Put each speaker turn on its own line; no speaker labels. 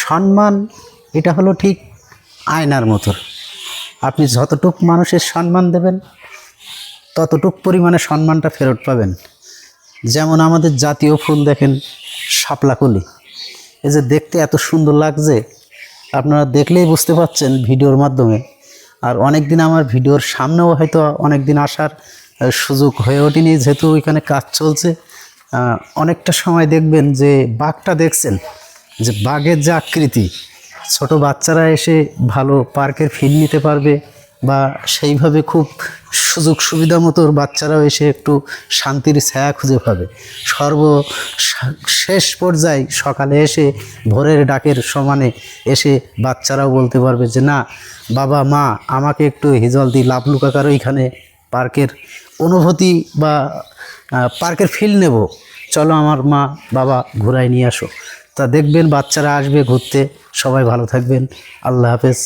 সম্মান এটা হলো ঠিক আয়নার মতো। আপনি যতটুক মানুষের সম্মান দেবেন ততটুক পরিমাণে সম্মানটা ফেরত পাবেন। যেমন আমাদের জাতীয় ফুল দেখেন শাপলাকলি, এই যে দেখতে এত সুন্দর লাগছে, আপনারা দেখলেই বুঝতে পারছেন ভিডিওর মাধ্যমে। আর অনেক দিন আমার ভিডিওর সামনেও হয়তো অনেক দিন আসার সুযোগ হয়ে ওঠেনি, যেহেতু ওইখানে কাজ চলছে। অনেকটা সময় দেখবেন যে বাঘটা দেখছেন, যে বাঘের যে আকৃতি, ছোট বাচ্চারা এসে ভালো পার্কের ফিল নিতে পারবে, বা সেইভাবে খুব সুযোগ সুবিধা মতো বাচ্চারাও এসে একটু শান্তির ছায়া খুঁজে পাবে। শেষ পর্যায়ে সকালে এসে ভোরের ডাকের সমানে এসে বাচ্চারাও বলতে পারবে যে না বাবা মা, আমাকে একটু হিজলদি লাভলু কাকার ওইখানে পার্কের অনুভূতি বা পার্কের ফিল নেব, চলো আমার মা বাবা ঘুরায় নিয়ে আসো। তা দেখবেন বাচ্চারা আসবে ঘুরতে। সবাই ভালো থাকবেন, আল্লাহ হাফেজ।